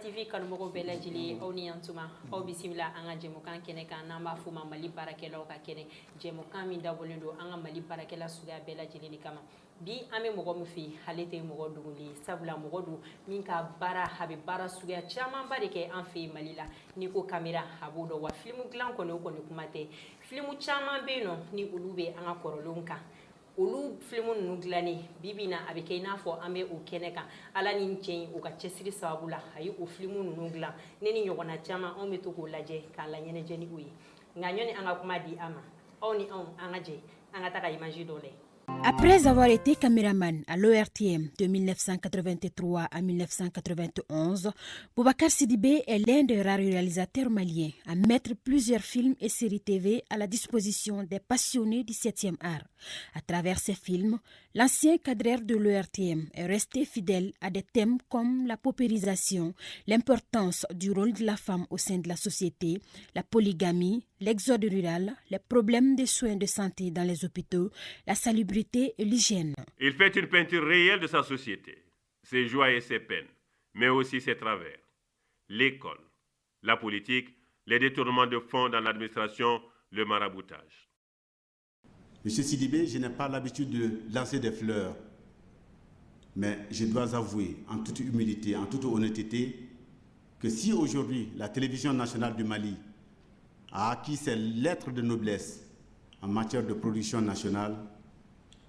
TV kanumogo bɛɛ lajɛlen aw ni yantuma aw bisimila an ka jɛmukan kɛnɛ kan n'an b'a fɔ ma Mali baarakɛlaw ka kɛnɛ jɛmukan min dabɔlen don an ka Mali baarakɛla suguya bɛɛ lajɛlen de kama bi an bɛ mɔgɔ min fɛ ale tɛ mɔgɔ dogolen sabula mɔgɔ don min ka baara a bɛ baara suguya camanba de kɛ an fɛ Mali la n'i ko kamera a b'o dɔn wa filimu dilan kɔni o kɔni kuma tɛ filimu caman bɛ yen nɔ ni olu bɛ an ka kɔrɔlenw kan olu filimu ninnu dilannen bibi na a bɛ kɛ i n'a fɔ an bɛ o kɛnɛ kan ala ni cɛ in o ka cɛsiri sababu la a ye o filimu ninnu dilan ne ni ɲɔgɔnna caman anw bɛ to k'o lajɛ k'a la ɲɛnajɛ ni o ye nka ɲɔni an ka kuma di an ma aw ni anw an ka jɛ an ka taga image dɔ lajɛ. Après avoir été caméraman à l'ORTM de 1983 à 1991, Boubacar Sidibé est l'un des rares réalisateurs maliens à mettre plusieurs films et séries TV à la disposition des passionnés du 7e art. À travers ces films, l'ancien cadreur de l'ORTM est resté fidèle à des thèmes comme la paupérisation, l'importance du rôle de la femme au sein de la société, la polygamie, l'exode rural, les problèmes de soins de santé dans les hôpitaux, la salubrité et l'hygiène. Il fait une peinture réelle de sa société, ses joies et ses peines, mais aussi ses travers. L'école, la politique, les détournements de fonds dans l'administration, le maraboutage. Monsieur Sidibé, je n'ai pas l'habitude de lancer des fleurs, mais je dois avouer en toute humilité, en toute honnêteté, que si aujourd'hui la télévision nationale du Mali a acquis ses lettres de noblesse en matière de production nationale,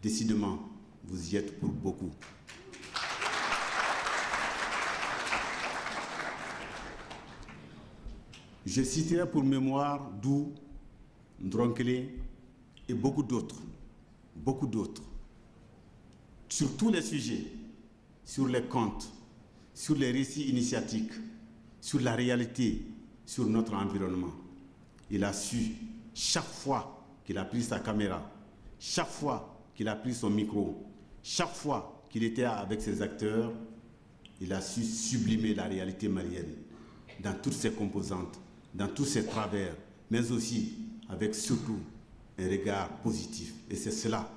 décidément, vous y êtes pour beaucoup. Je citerai pour mémoire Dou, Ndronkele et beaucoup d'autres, sur tous les sujets, sur les contes, sur les récits initiatiques, sur la réalité, sur notre environnement. Il a su, chaque fois qu'il a pris sa caméra, chaque fois qu'il a pris son micro, chaque fois qu'il était avec ses acteurs, il a su sublimer la réalité malienne dans toutes ses composantes, dans tous ses travers, mais aussi avec surtout un regard positif. Et c'est cela,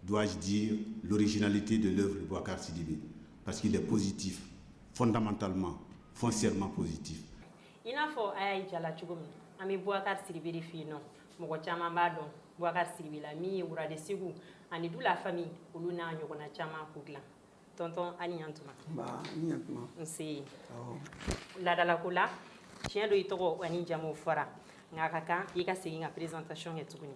dois-je dire, l'originalité de l'œuvre de Boubacar Sidibé, parce qu'il est positif, fondamentalement, foncièrement positif. Il n'a pas ami Boubacar Sidibé de fille non mɔgɔ caman b'a dɔn Boubacar Sidibé la min ye Wurade Segu ani du la famille olu n'a ɲɔgɔnna caman k'u dilan tonton ani ɲantuma nse ladalako la tiɲɛ do i tɔgɔ ani jamu fɔra nka ka kan i ka segin ka présentation kɛ tuguni.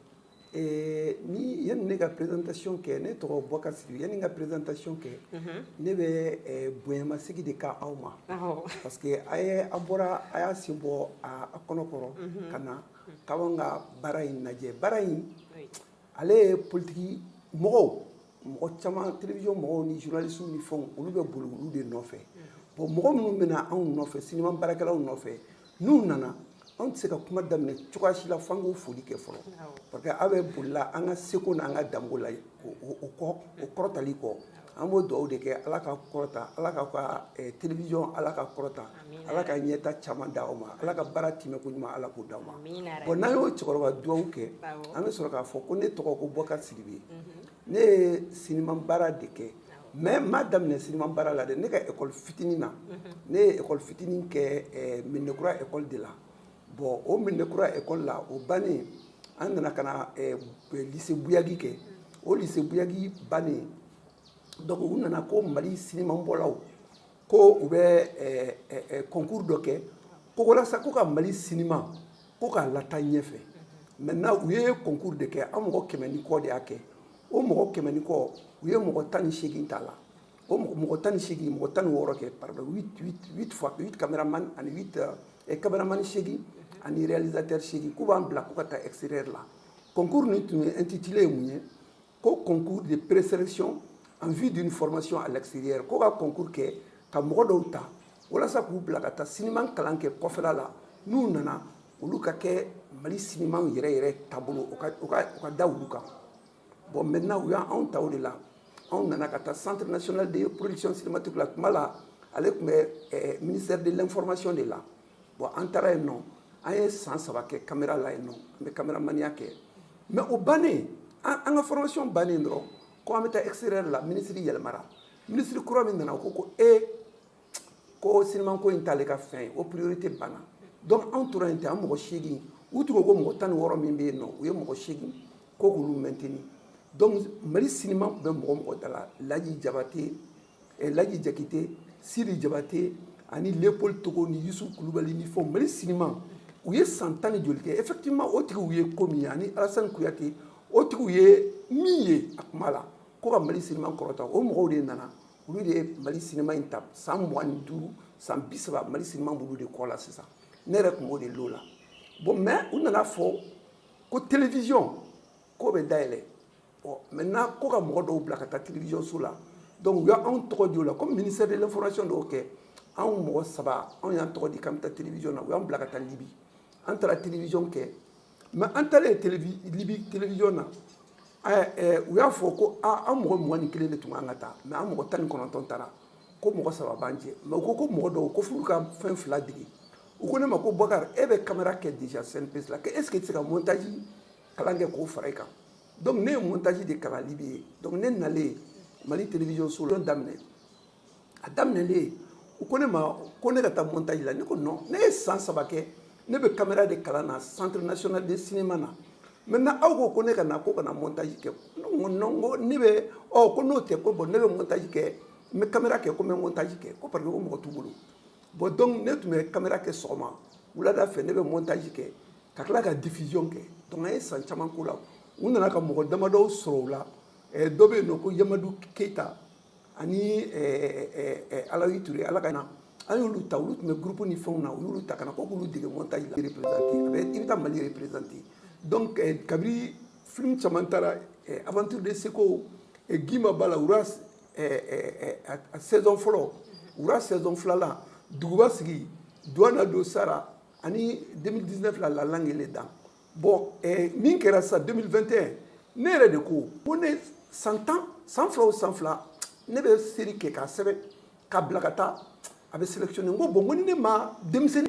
Ni yanni ne ka présentation kɛ ne tɔgɔ Boubacar Sidibé yanni ka présentation kɛ ne bɛ bonyamasegin de ka aw ma parce que a bɔra a y'a sen bɔ a kɔnɔkɔrɔ ka na k'aw ka baara in lajɛ baara in ale ye politiki mɔgɔ caman télévision mɔgɔw ni journalistes ni fɛnw olu bɛ boli olu de nɔfɛ bon mɔgɔ minnu bɛna anw nɔfɛ sinima baarakɛlaw nɔfɛ n'u nana anw tɛ se ka kuma daminɛ cogoya si la fo an k'o foli kɛ fɔlɔ parce que aw bɛ bolila an ka seko n'an ka danbo la o kɔrɔtali kɔ an b'o dugawu de kɛ ala ka kɔrɔta ala ka télévision ala ka kɔrɔta ala ka ɲɛta caman d'aw ma ala ka baara timɛ ko ɲuman ala k'o d'aw ma bon n'an y'o cɛkɔrɔba dugawu kɛ an bɛ sɔrɔ k'a fɔ ko ne tɔgɔ ko Boubacar Sidibé ne ye sinima baara de kɛ mais n m'a daminɛ sinima baara la dɛ ne ka école fitinin na ne ye école fitinin kɛ Ménékura école de la bon o Ménékura école la o bannen an nana ka na lycée Bouyagi kɛ o lycée Bouyagi bannen donc u nana ko Mali sinimabɔlaw ko u bɛ concours dɔ kɛ ko walasa ko ka Mali sinima ko k'a lataa ɲɛfɛ maintenant u ye concours de kɛ an mɔgɔ 100 ni kɔ de y'a kɛ o mɔgɔ 100 ni kɔ u ye mɔgɔ 18 ta la o mɔgɔ 18 mɔgɔ 16 kɛ pardon 8 caméraman ani 8 caméraman 8 ani réalisateur 8 k'u b'an bila ko ka taa extérieur la concours nin tun ye intitulé mun ye ko concours de présélection en vue d'une formation à l'extérieur ko ka concours kɛ ka mɔgɔ dɔw ta walasa k'u bila ka taa sinima kalan kɛ kɔfɛla la n'u nana olu ka kɛ Mali sinima yɛrɛ taabolo o ka da olu kan bon maintenant u y'anw ta o de la on a un centre national de production cinématique la mala avec le ministère de l'information de là bon en taara non ay sans saba ke caméra là non mais caméra maniaque mais au bané en formation bané ndro ko ameta extérieur la ministre yelmara ministre kura min nana ko ko cinéma ko intale ka fin o priorité bana donc en tour inte am mo shegi utugo ko mo tan woro min be no o mo shegi ko ko lu maintenir donc mali cinéma be mo dala laji jabate et laji jakite siri jabate ani Léopold Togo ni Youssouf Koulibaly ni fo mali cinéma où il s'entend joli ke effectivement o tigu ye komi ani Alassane Kouyaté o tigu ye miye akmala ko ka mali cinéma korota o mo de nana olu de mali cinéma intap 125 130 mali cinéma bulu de ko la c'est ça ne rek mo de lola bon mais on a fo ko télévision ko be daile bon maintenant ko ka mo do blaka ta télévision sous là donc il y a un trop de là comme ministère de l'information de OK en mo saba on y a trop di kam ta télévision na on blaka ta libi entre la télévision ke mais entre les libi télévision na u y'a fɔ ko an mɔgɔ 21 de tun kan ka taa mais an mɔgɔ 19 taara ko mɔgɔ 3 b'an cɛ mais u ko mɔgɔ dɔw ko f'u ka fɛn 2 digi u ko ne ma ko Boubacar e bɛ caméra kɛ déjà CNPS la que est-ce que i tɛ se ka montage kalan kɛ k'o fara i kan donc ne ye montage de kalan Libi ye donc ne nalen Mali télévision so daminɛ a daminɛlen u ko ne ma ko ne ka taa montage la ne ko non ne ye san 3 kɛ ne bɛ caméra de kalan na centre national de cinéma na maintenant aw ko ne ka na ko kana montage kɛ non ne bɛ ko n'o tɛ ko bon ne bɛ montage kɛ n bɛ caméra kɛ ko n bɛ montage kɛ ko parce que ko mɔgɔ t'u bolo bon donc ne tun bɛ caméra kɛ sɔgɔma wulada fɛ ne bɛ montage kɛ ka tila ka diffusion kɛ donc an ye san caman k'o la u nana ka mɔgɔ damadɔw sɔrɔ o la dɔ bɛ yen nɔ ko Yamadou Keita ani Alawi Touré ala ka na an y'olu ta olu tun bɛ groupe ni fɛnw na u y'olu ta ka na ko k'olu dege montage la représenté i bɛ taa Mali représenté donc kabiri film caman taara aventure de Seko Guima Bala ura saison fɔlɔ ura saison 2 la duguba sigi Douana Dosara ani 2019 la langue le dan bon min kɛra sa 2021 ne yɛrɛ de ko ne 100 ans 100 o 100 ne bɛ série kɛ k'a sɛbɛn k'a bila ka taa a bɛ sélectionner n ko bon ko ni ne ma denmisɛnnin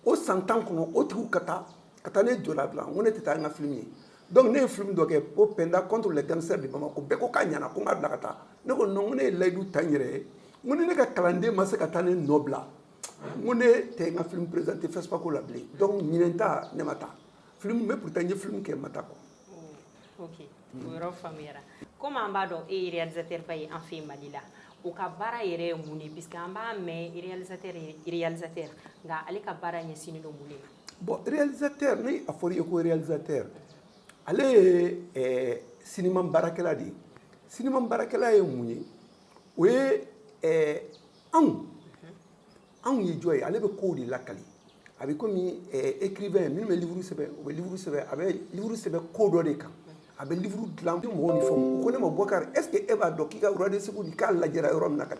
o 100 ans kɔnɔ o tigiw ka taa ne jɔ labila n ko ne tɛ taa n ka film ye donc ne ye film dɔ kɛ ko Penda contre les gangsters de Bamako bɛɛ ko k'a ɲɛna ko n k'a bila ka taa ne ko non ko ne ye layidu ta n yɛrɛ ye n ko ni ne ka kalanden ma se ka taa ne nɔ bila n ko ne tɛ n ka film présenté FESPACO la bilen donc ɲinɛ ta ne ma taa film mais pourtant n ye film kɛ n ma taa quoi. Ok o yɔrɔ faamuyara comme an b'a dɔn e ye réalisateur ba ye an fɛ Mali la o ka baara yɛrɛ ye mun ye puisque an b'a mɛn réalisateur nka ale ka baara ɲɛsinnen don mun de ma. Bon réalisateur ni a fɔra i ye ko réalisateur ale ye cinéma baarakɛla de ye cinéma baarakɛla ye mun ye o ye anw ye jɔn ye ale bɛ kow de lakali a bɛ komi écrivain minnu bɛ livre sɛbɛn u bɛ livre sɛbɛn a bɛ livre sɛbɛn ko dɔ de kan a bɛ livre dilan mɔgɔw ni fɛnw u ko ne ma Boubacar est-ce que e b'a dɔn k'i ka Roi de Segu k'a lajɛra yɔrɔ min na ka